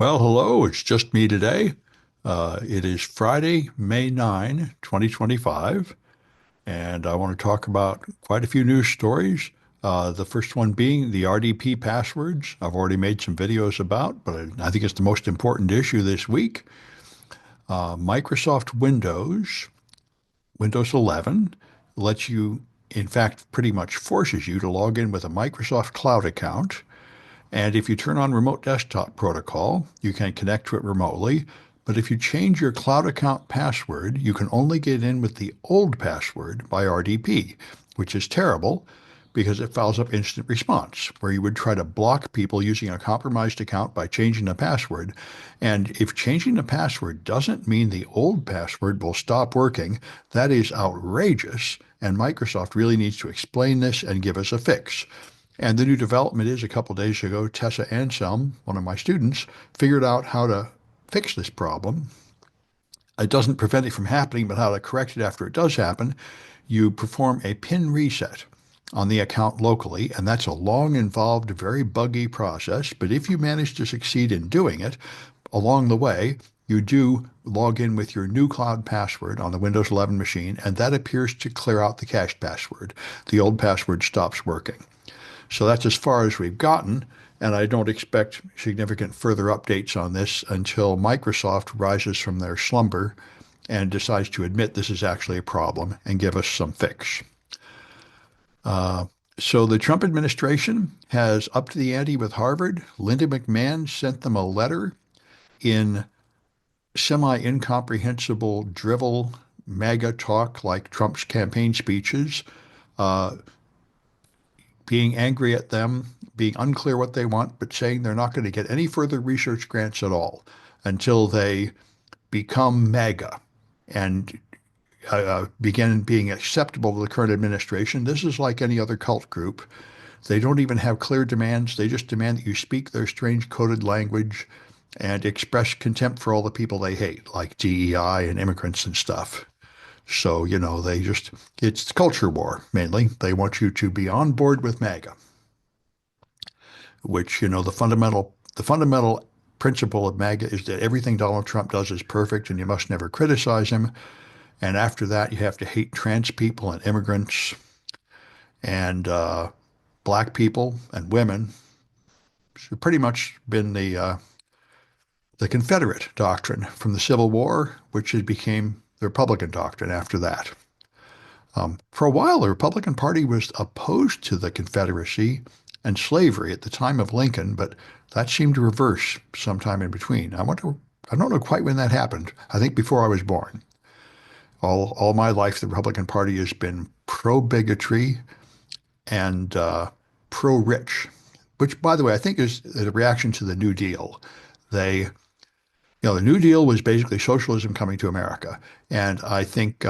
Well, hello, it's just me today. It is Friday, May 9, 2025, and I want to talk about quite a few news stories. The first one being the RDP passwords. I've already made some videos about, but I think it's the most important issue this week. Microsoft Windows 11, lets you, in fact, pretty much forces you to log in with a Microsoft Cloud account. And if you turn on Remote Desktop Protocol, you can connect to it remotely. But if you change your cloud account password, you can only get in with the old password by RDP, which is terrible because it fouls up instant response, where you would try to block people using a compromised account by changing the password. And if changing the password doesn't mean the old password will stop working, that is outrageous. And Microsoft really needs to explain this and give us a fix. And the new development is a couple of days ago, Tessa Anselm, one of my students, figured out how to fix this problem. It doesn't prevent it from happening, but how to correct it after it does happen. You perform a PIN reset on the account locally, and that's a long, involved, very buggy process. But if you manage to succeed in doing it, along the way, you do log in with your new cloud password on the Windows 11 machine, and that appears to clear out the cached password. The old password stops working. So that's as far as we've gotten, and I don't expect significant further updates on this until Microsoft rises from their slumber and decides to admit this is actually a problem and give us some fix. Uh, so the Trump administration has upped the ante with Harvard. Linda McMahon sent them a letter in semi-incomprehensible drivel MAGA talk like Trump's campaign speeches, uh, being angry at them, being unclear what they want, but saying they're not going to get any further research grants at all until they become MAGA and begin being acceptable to the current administration. This is like any other cult group. They don't even have clear demands. They just demand that you speak their strange coded language and express contempt for all the people they hate, like DEI and immigrants and stuff. So, it's culture war mainly. They want you to be on board with MAGA, which, the fundamental principle of MAGA is that everything Donald Trump does is perfect and you must never criticize him. And after that, you have to hate trans people and immigrants and black people and women. It's pretty much been the Confederate doctrine from the Civil War, which became the Republican doctrine after that. For a while, the Republican Party was opposed to the Confederacy and slavery at the time of Lincoln, but that seemed to reverse sometime in between. I don't know quite when that happened. I think before I was born. All my life, the Republican Party has been pro-bigotry and pro-rich, which, by the way, I think is a reaction to the New Deal. The New Deal was basically socialism coming to America, and I think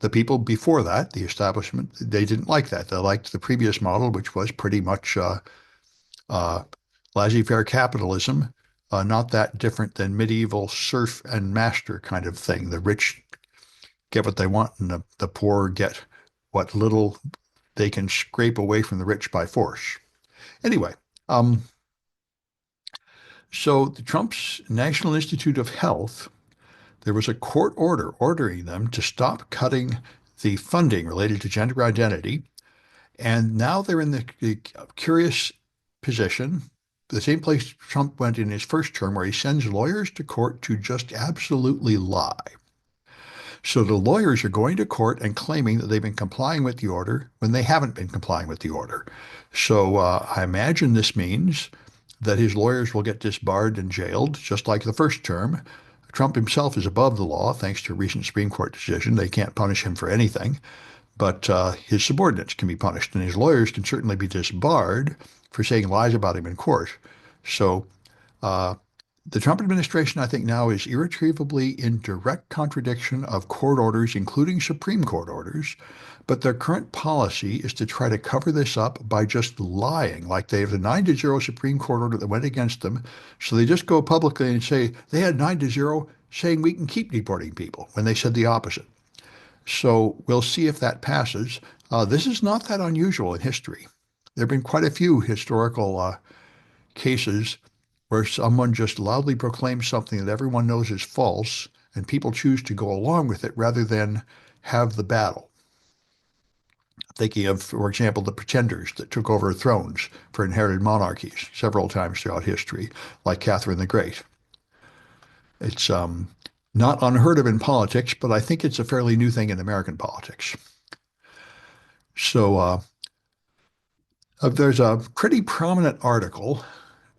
the people before that, the establishment, they didn't like that. They liked the previous model, which was pretty much uh, laissez-faire capitalism, not that different than medieval serf and master kind of thing. The rich get what they want, and the poor get what little they can scrape away from the rich by force. Anyway, so the Trump's National Institute of Health, there was a court order ordering them to stop cutting the funding related to gender identity. And now they're in the curious position, the same place Trump went in his first term, where he sends lawyers to court to just absolutely lie. So the lawyers are going to court and claiming that they've been complying with the order when they haven't been complying with the order. So I imagine this means that his lawyers will get disbarred and jailed, just like the first term. Trump himself is above the law, thanks to a recent Supreme Court decision. They can't punish him for anything, but his subordinates can be punished, and his lawyers can certainly be disbarred for saying lies about him in court. So uh, the Trump administration, I think, now is irretrievably in direct contradiction of court orders, including Supreme Court orders. But their current policy is to try to cover this up by just lying, like they have a 9-0 Supreme Court order that went against them. So they just go publicly and say they had 9-0 saying we can keep deporting people when they said the opposite. So we'll see if that passes. This is not that unusual in history. There have been quite a few historical cases where someone just loudly proclaims something that everyone knows is false, and people choose to go along with it rather than have the battle. Thinking of, for example, the pretenders that took over thrones for inherited monarchies several times throughout history, like Catherine the Great. It's not unheard of in politics, but I think it's a fairly new thing in American politics. So there's a pretty prominent article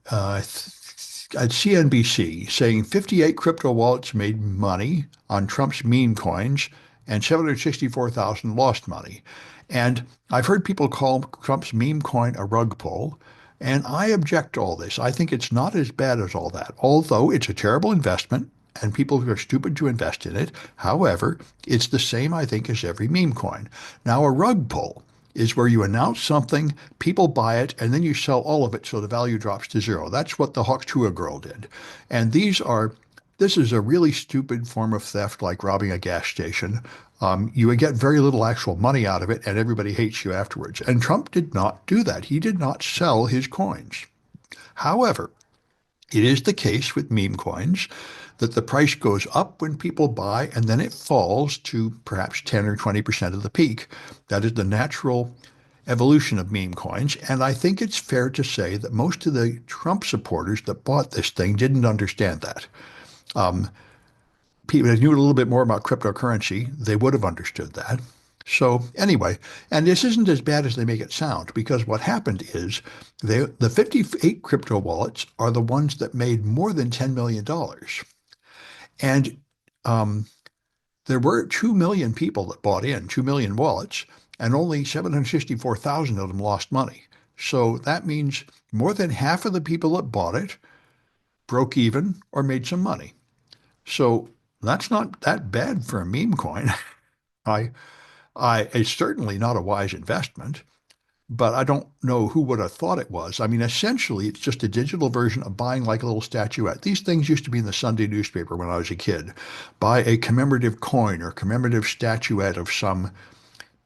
at CNBC saying 58 crypto wallets made money on Trump's meme coins and 764,000 lost money. And I've heard people call Trump's meme coin a rug pull, and I object to all this. I think it's not as bad as all that, although it's a terrible investment and people are stupid to invest in it. However, it's the same, I think, as every meme coin. Now, a rug pull is where you announce something, people buy it, and then you sell all of it so the value drops to zero. That's what the Hawk girl did. And this is a really stupid form of theft like robbing a gas station. You would get very little actual money out of it, and everybody hates you afterwards. And Trump did not do that. He did not sell his coins. However, it is the case with meme coins that the price goes up when people buy and then it falls to perhaps 10 or 20% of the peak. That is the natural evolution of meme coins. And I think it's fair to say that most of the Trump supporters that bought this thing didn't understand that. People that knew a little bit more about cryptocurrency, they would have understood that. So anyway, and this isn't as bad as they make it sound, because what happened is the 58 crypto wallets are the ones that made more than $10 million. And there were 2 million people that bought in, 2 million wallets, and only 764,000 of them lost money. So that means more than half of the people that bought it broke even or made some money. So that's not that bad for a meme coin. I it's certainly not a wise investment, but I don't know who would have thought it was. I mean, essentially, it's just a digital version of buying like a little statuette. These things used to be in the Sunday newspaper when I was a kid. Buy a commemorative coin or commemorative statuette of some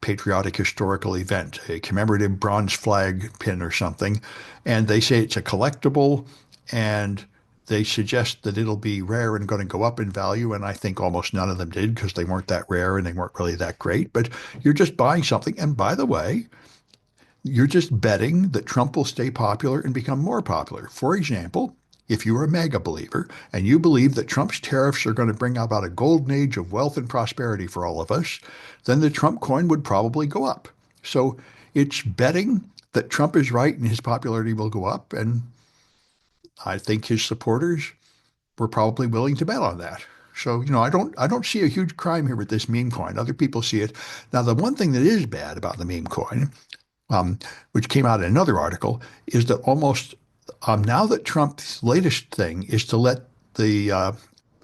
patriotic historical event, a commemorative bronze flag pin or something, and they say it's a collectible, and they suggest that it'll be rare and going to go up in value, and I think almost none of them did because they weren't that rare and they weren't really that great. But you're just buying something, and by the way, you're just betting that Trump will stay popular and become more popular. For example, if you are a mega believer and you believe that Trump's tariffs are going to bring about a golden age of wealth and prosperity for all of us, then the Trump coin would probably go up. So it's betting that Trump is right and his popularity will go up. And I think his supporters were probably willing to bet on that. So, I don't see a huge crime here with this meme coin. Other people see it. Now, the one thing that is bad about the meme coin, which came out in another article, is that almost now that Trump's latest thing is to let a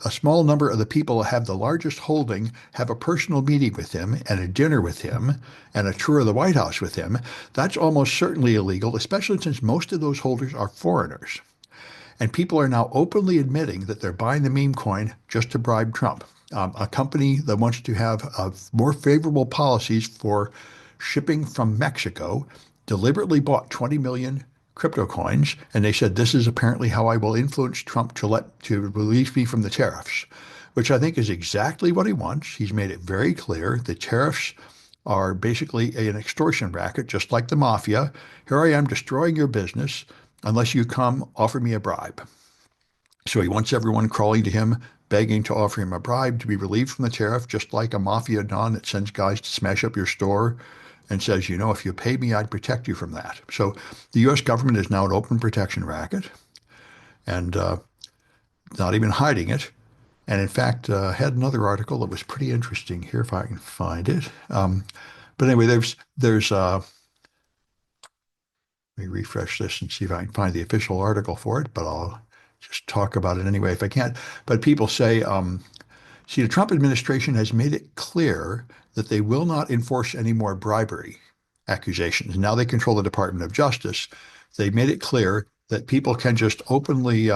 small number of the people who have the largest holding have a personal meeting with him and a dinner with him and a tour of the White House with him. That's almost certainly illegal, especially since most of those holders are foreigners. And people are now openly admitting that they're buying the meme coin just to bribe Trump. A company that wants to have more favorable policies for shipping from Mexico deliberately bought 20 million crypto coins, and they said this is apparently how I will influence Trump to release me from the tariffs, which I think is exactly what he wants. He's made it very clear the tariffs are basically an extortion racket, just like the mafia. Here I am destroying your business unless you come offer me a bribe. So he wants everyone crawling to him, begging to offer him a bribe to be relieved from the tariff, just like a mafia don that sends guys to smash up your store and says, if you pay me, I'd protect you from that. So the U.S. government is now an open protection racket and not even hiding it. And in fact, I had another article that was pretty interesting here, if I can find it. But anyway, there's let me refresh this and see if I can find the official article for it, but I'll just talk about it anyway if I can. But people say, see, the Trump administration has made it clear that they will not enforce any more bribery accusations. Now they control the Department of Justice. They made it clear that people can just openly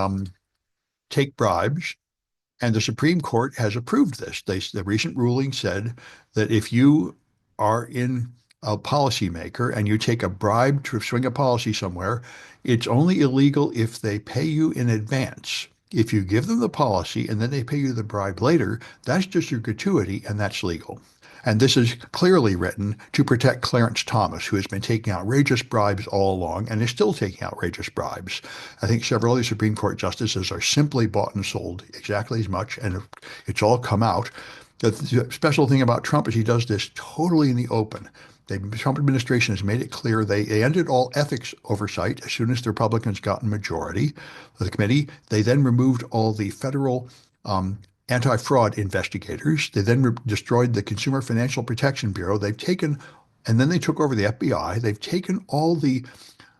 take bribes, and the Supreme Court has approved this. The recent ruling said that if you are in a policymaker and you take a bribe to swing a policy somewhere, it's only illegal if they pay you in advance. If you give them the policy and then they pay you the bribe later, that's just your gratuity and that's legal. And this is clearly written to protect Clarence Thomas, who has been taking outrageous bribes all along and is still taking outrageous bribes. I think several other Supreme Court justices are simply bought and sold exactly as much, and it's all come out. The special thing about Trump is he does this totally in the open. The Trump administration has made it clear they ended all ethics oversight as soon as the Republicans got in majority of the committee. They then removed all the federal anti-fraud investigators. They then destroyed the Consumer Financial Protection Bureau. And then they took over the FBI. They've taken all the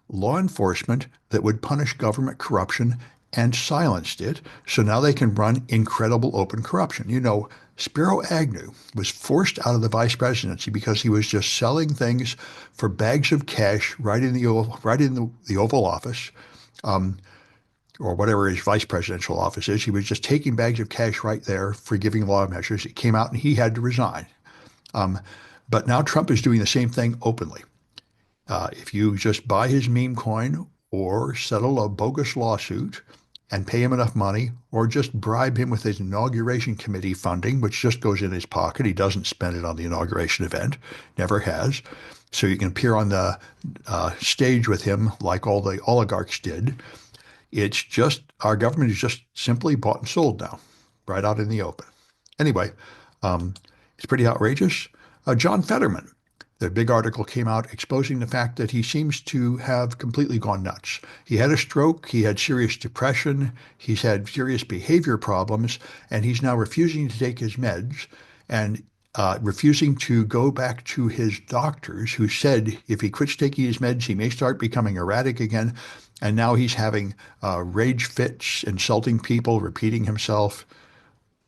law enforcement that would punish government corruption and silenced it. So now they can run incredible open corruption. You know, Spiro Agnew was forced out of the vice presidency because he was just selling things for bags of cash right in the Oval Office, or whatever his vice presidential office is. He was just taking bags of cash right there for giving law measures. It came out and he had to resign. But now Trump is doing the same thing openly. If you just buy his meme coin or settle a bogus lawsuit and pay him enough money, or just bribe him with his inauguration committee funding, which just goes in his pocket. He doesn't spend it on the inauguration event, never has. So you can appear on the stage with him like all the oligarchs did. It's just, our government is just simply bought and sold now, right out in the open. Anyway, it's pretty outrageous. John Fetterman, the big article came out exposing the fact that he seems to have completely gone nuts. He had a stroke, he had serious depression, he's had serious behavior problems, and he's now refusing to take his meds and refusing to go back to his doctors, who said if he quits taking his meds, he may start becoming erratic again. And now he's having rage fits, insulting people, repeating himself,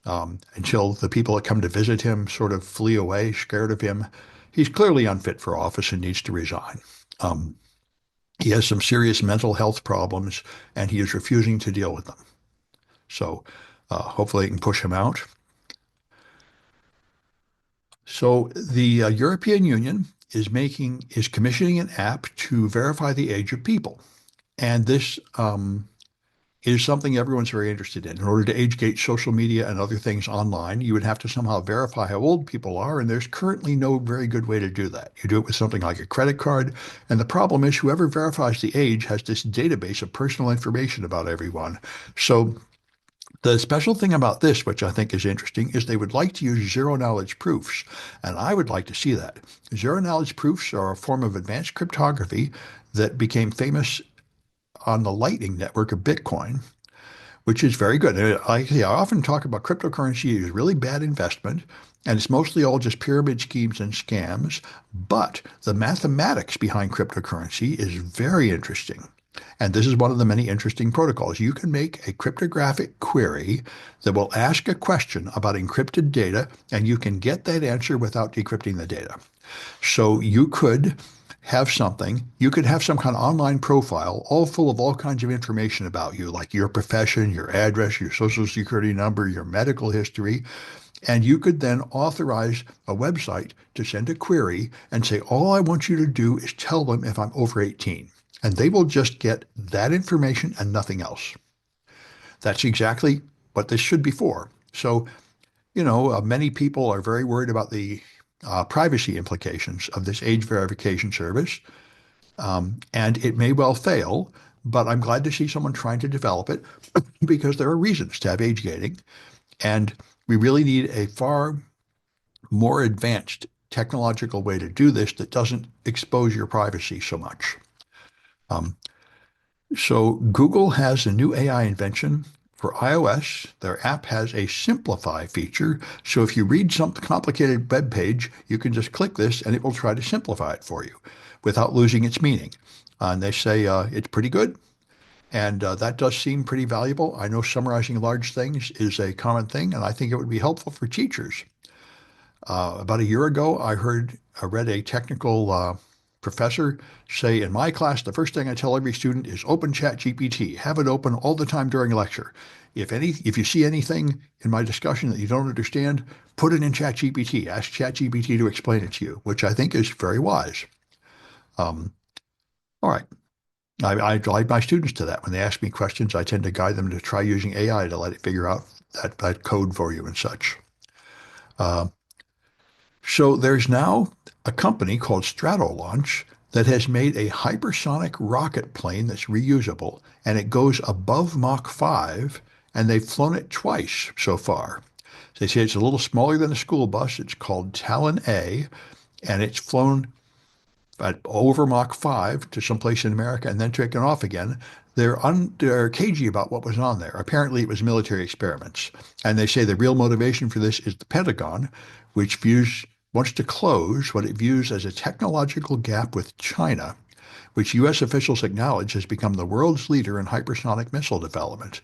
until the people that come to visit him sort of flee away, scared of him. He's clearly unfit for office and needs to resign. He has some serious mental health problems, and he is refusing to deal with them. So hopefully they can push him out. So the European Union is commissioning an app to verify the age of people. And this is something everyone's very interested in. In order to age gate social media and other things online, you would have to somehow verify how old people are, and there's currently no very good way to do that. You do it with something like a credit card, and the problem is whoever verifies the age has this database of personal information about everyone. So the special thing about this, which I think is interesting, is they would like to use zero-knowledge proofs, and I would like to see that. Zero-knowledge proofs are a form of advanced cryptography that became famous on the Lightning Network of Bitcoin, which is very good. I often talk about cryptocurrency as really bad investment, and it's mostly all just pyramid schemes and scams, but the mathematics behind cryptocurrency is very interesting. And this is one of the many interesting protocols. You can make a cryptographic query that will ask a question about encrypted data, and you can get that answer without decrypting the data. So you could have some kind of online profile all full of all kinds of information about you, like your profession, your address, your social security number, your medical history. And you could then authorize a website to send a query and say, all I want you to do is tell them if I'm over 18. And they will just get that information and nothing else. That's exactly what this should be for. So, many people are very worried about the privacy implications of this age verification service. And it may well fail, but I'm glad to see someone trying to develop it because there are reasons to have age gating. And we really need a far more advanced technological way to do this that doesn't expose your privacy so much. So Google has a new AI invention for iOS. Their app has a simplify feature. So if you read some complicated web page, you can just click this and it will try to simplify it for you without losing its meaning. And they say it's pretty good. And that does seem pretty valuable. I know summarizing large things is a common thing, and I think it would be helpful for teachers. About a year ago, I read a technical professor say in my class, the first thing I tell every student is open ChatGPT. Have it open all the time during lecture. If you see anything in my discussion that you don't understand, put it in ChatGPT. Ask ChatGPT to explain it to you, which I think is very wise. Um, all right. I guide my students to that. When they ask me questions, I tend to guide them to try using AI to let it figure out that code for you and such. Uh, so there's now a company called Stratolaunch that has made a hypersonic rocket plane that's reusable, and it goes above Mach 5, and they've flown it twice so far. They say it's a little smaller than a school bus. It's called Talon A, and it's flown at over Mach 5 to someplace in America and then taken off again. They're cagey about what was on there. Apparently, it was military experiments. And they say the real motivation for this is the Pentagon, which wants to close what it views as a technological gap with China, which U.S. officials acknowledge has become the world's leader in hypersonic missile development.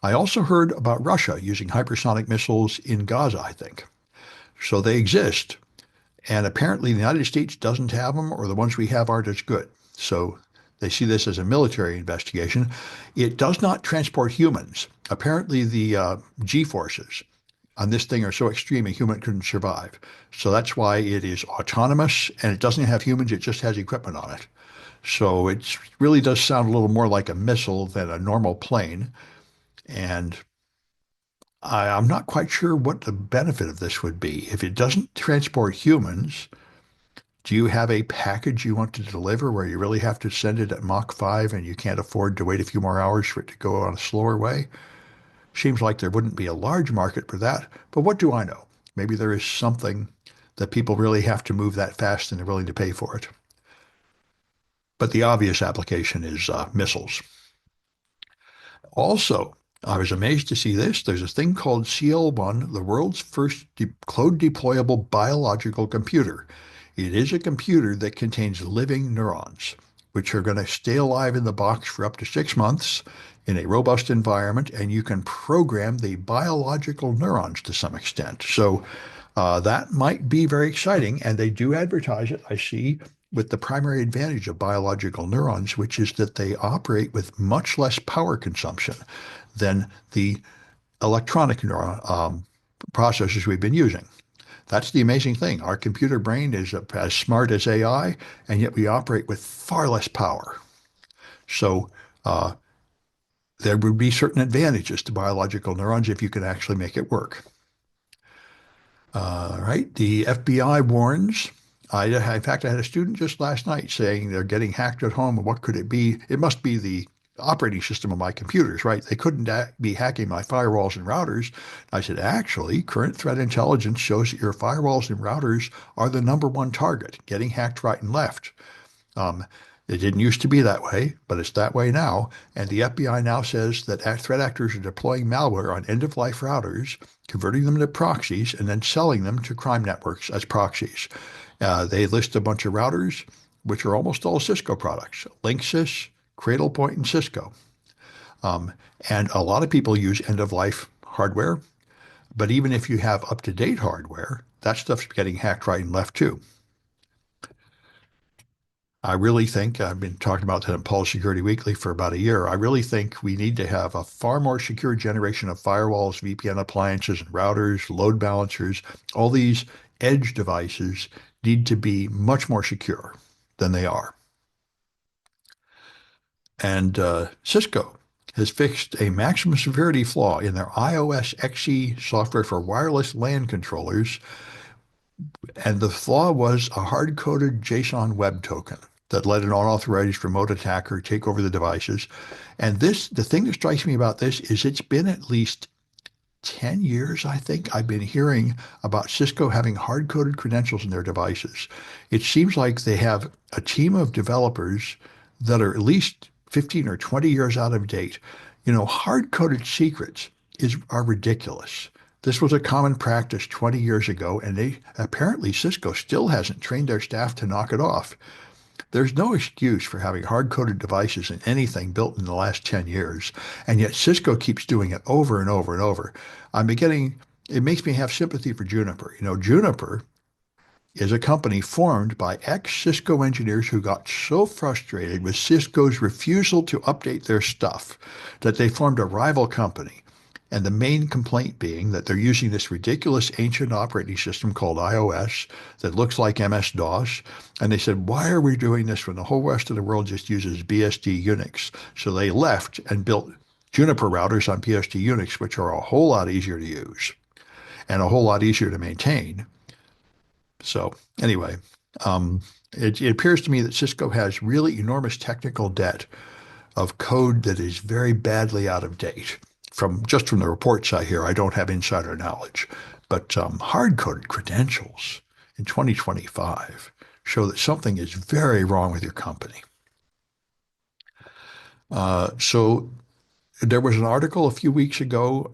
I also heard about Russia using hypersonic missiles in Gaza, I think. So they exist. And apparently the United States doesn't have them, or the ones we have aren't as good. So they see this as a military investigation. It does not transport humans. Apparently the G-forces on this thing are so extreme a human couldn't survive. So that's why it is autonomous, and it doesn't have humans, it just has equipment on it. So it really does sound a little more like a missile than a normal plane. And I'm not quite sure what the benefit of this would be. If it doesn't transport humans, do you have a package you want to deliver where you really have to send it at Mach 5 and you can't afford to wait a few more hours for it to go on a slower way? Seems like there wouldn't be a large market for that, but what do I know? Maybe there is something that people really have to move that fast and they're willing to pay for it. But the obvious application is missiles. Also, I was amazed to see this. There's a thing called CL1, the world's first cloud deployable biological computer. It is a computer that contains living neurons, which are going to stay alive in the box for up to 6 months in a robust environment, and you can program the biological neurons to some extent. So that might be very exciting, and they do advertise it, I see, with the primary advantage of biological neurons, which is that they operate with much less power consumption than the electronic neuron processors we've been using. That's the amazing thing. Our computer brain is as smart as AI, and yet we operate with far less power. So there would be certain advantages to biological neurons if you could actually make it work. Right. The FBI warns. In fact, I had a student just last night saying they're getting hacked at home. What could it be? It must be the operating system of my computers, right? They couldn't be hacking my firewalls and routers. I said, actually, current threat intelligence shows that your firewalls and routers are the #1 target, getting hacked right and left. Um, it didn't used to be that way, but it's that way now. And the FBI now says that threat actors are deploying malware on end-of-life routers, converting them to proxies, and then selling them to crime networks as proxies. They list a bunch of routers, which are almost all Cisco products, Linksys, Cradlepoint, and Cisco. And a lot of people use end-of-life hardware, but even if you have up-to-date hardware, that stuff's getting hacked right and left too. I really think, I've been talking about that in Pulse Security Weekly for about a year, I really think we need to have a far more secure generation of firewalls, VPN appliances, and routers, load balancers. All these edge devices need to be much more secure than they are. And Cisco has fixed a maximum security flaw in their iOS XE software for wireless LAN controllers. And the flaw was a hard-coded JSON web token that let an unauthorized remote attacker take over the devices. And the thing that strikes me about this is it's been at least 10 years, I think, I've been hearing about Cisco having hard-coded credentials in their devices. It seems like they have a team of developers that are at least 15 or 20 years out of date. You know, hard-coded secrets are ridiculous. This was a common practice 20 years ago, and apparently Cisco still hasn't trained their staff to knock it off. There's no excuse for having hard-coded devices in anything built in the last 10 years, and yet Cisco keeps doing it over and over and over. It makes me have sympathy for Juniper. You know, Juniper is a company formed by ex-Cisco engineers who got so frustrated with Cisco's refusal to update their stuff that they formed a rival company. And the main complaint being that they're using this ridiculous ancient operating system called iOS that looks like MS-DOS. And they said, why are we doing this when the whole rest of the world just uses BSD Unix? So they left and built Juniper routers on BSD Unix, which are a whole lot easier to use and a whole lot easier to maintain. So anyway, it appears to me that Cisco has really enormous technical debt of code that is very badly out of date. From the reports I hear, I don't have insider knowledge, but hard-coded credentials in 2025 show that something is very wrong with your company. So there was an article a few weeks ago,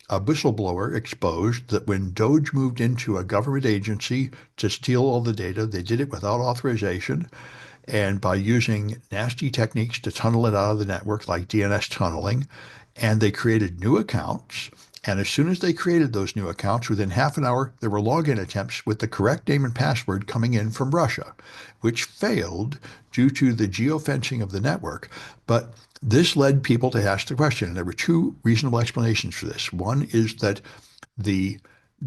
a whistleblower exposed that when Doge moved into a government agency to steal all the data, they did it without authorization and by using nasty techniques to tunnel it out of the network, like DNS tunneling. And they created new accounts. And as soon as they created those new accounts, within half an hour, there were login attempts with the correct name and password coming in from Russia, which failed due to the geofencing of the network. But this led people to ask the question, and there were two reasonable explanations for this. One is that the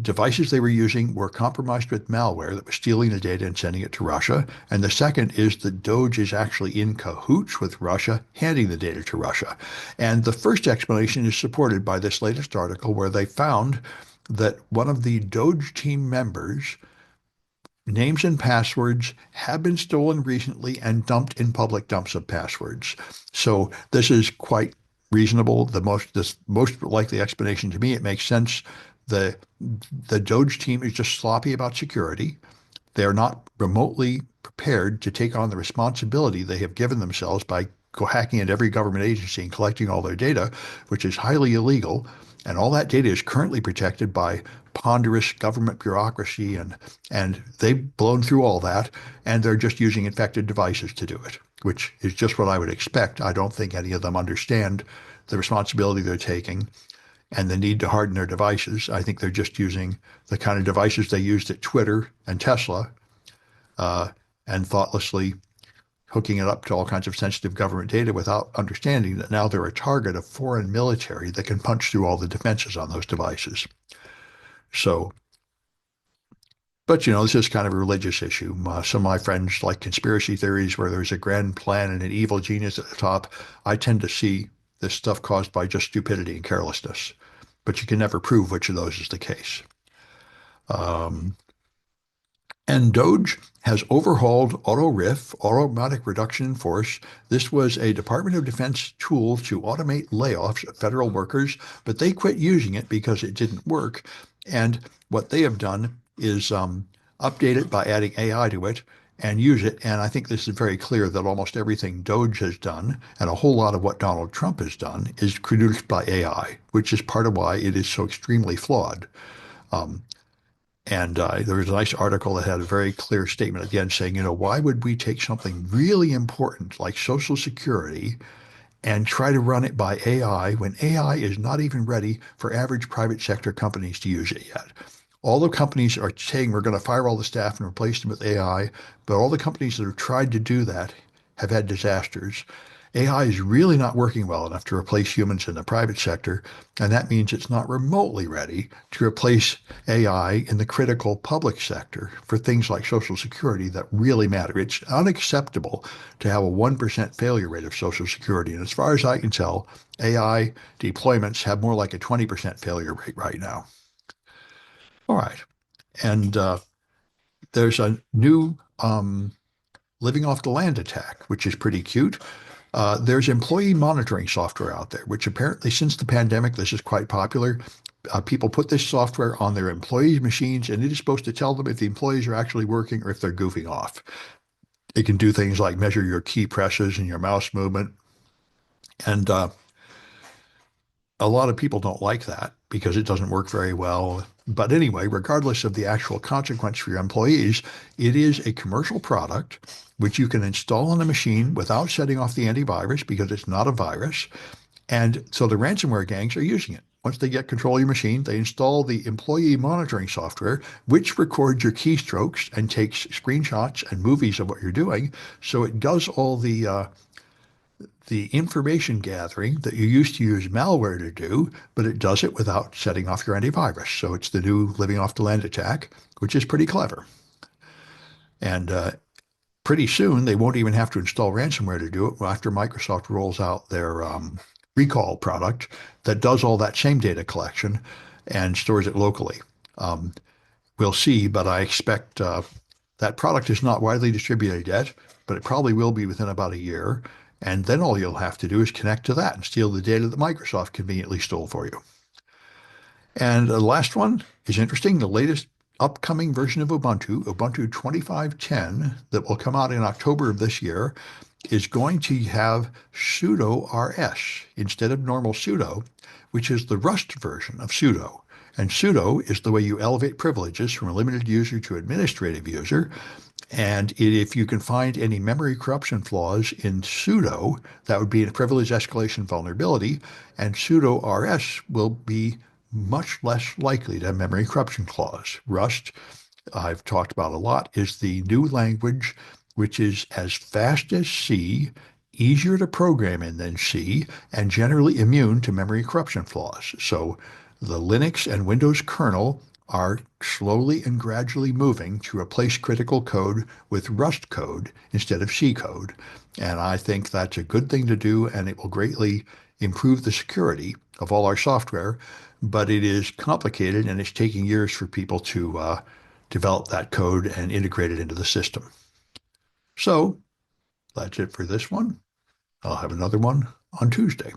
devices they were using were compromised with malware that was stealing the data and sending it to Russia. And the second is that Doge is actually in cahoots with Russia, handing the data to Russia. And the first explanation is supported by this latest article where they found that one of the Doge team members' names and passwords have been stolen recently and dumped in public dumps of passwords. So this is quite reasonable. The most likely explanation to me, it makes sense. The Doge team is just sloppy about security. They're not remotely prepared to take on the responsibility they have given themselves by hacking into every government agency and collecting all their data, which is highly illegal. And all that data is currently protected by ponderous government bureaucracy, and they've blown through all that, and they're just using infected devices to do it, which is just what I would expect. I don't think any of them understand the responsibility they're taking and the need to harden their devices. I think they're just using the kind of devices they used at Twitter and Tesla, and thoughtlessly hooking it up to all kinds of sensitive government data without understanding that now they're a target of foreign military that can punch through all the defenses on those devices. So, but this is kind of a religious issue. Some of my friends like conspiracy theories where there's a grand plan and an evil genius at the top. I tend to see this stuff caused by just stupidity and carelessness, but you can never prove which of those is the case. And Doge has overhauled AutoRIF, automatic reduction in force. This was a Department of Defense tool to automate layoffs of federal workers, but they quit using it because it didn't work. And what they have done is update it by adding AI to it and use it. And I think this is very clear that almost everything Doge has done and a whole lot of what Donald Trump has done is produced by AI, which is part of why it is so extremely flawed. And there was a nice article that had a very clear statement again saying, why would we take something really important like Social Security and try to run it by AI when AI is not even ready for average private sector companies to use it yet? All the companies are saying we're going to fire all the staff and replace them with AI, but all the companies that have tried to do that have had disasters. AI is really not working well enough to replace humans in the private sector, and that means it's not remotely ready to replace AI in the critical public sector for things like Social Security that really matter. It's unacceptable to have a 1% failure rate of Social Security, and as far as I can tell, AI deployments have more like a 20% failure rate right now. All right, and there's a new living off the land attack, which is pretty cute. There's employee monitoring software out there, which apparently since the pandemic, this is quite popular. People put this software on their employees' machines, and it is supposed to tell them if the employees are actually working or if they're goofing off. It can do things like measure your key presses and your mouse movement. And a lot of people don't like that because it doesn't work very well. But anyway, regardless of the actual consequence for your employees, it is a commercial product which you can install on a machine without setting off the antivirus because it's not a virus. And so the ransomware gangs are using it. once they get control of your machine, they install the employee monitoring software, which records your keystrokes and takes screenshots and movies of what you're doing. So it does all the information gathering that you used to use malware to do, but it does it without setting off your antivirus. So it's the new living off the land attack, which is pretty clever. And pretty soon, they won't even have to install ransomware to do it after Microsoft rolls out their recall product that does all that same data collection and stores it locally. Um, we'll see, but I expect that product is not widely distributed yet, but it probably will be within about a year. And then all you'll have to do is connect to that and steal the data that Microsoft conveniently stole for you. And the last one is interesting. The latest upcoming version of Ubuntu, Ubuntu 25.10, that will come out in October of this year, is going to have sudo rs instead of normal sudo, which is the Rust version of sudo. And sudo is the way you elevate privileges from a limited user to administrative user. And if you can find any memory corruption flaws in sudo, that would be a privilege escalation vulnerability, and sudo rs will be much less likely to have memory corruption flaws. Rust, I've talked about a lot, is the new language which is as fast as C, easier to program in than C, and generally immune to memory corruption flaws. So the Linux and Windows kernel are slowly and gradually moving to replace critical code with Rust code instead of C code. And I think that's a good thing to do, and it will greatly improve the security of all our software. But it is complicated, and it's taking years for people to develop that code and integrate it into the system. So that's it for this one. I'll have another one on Tuesday.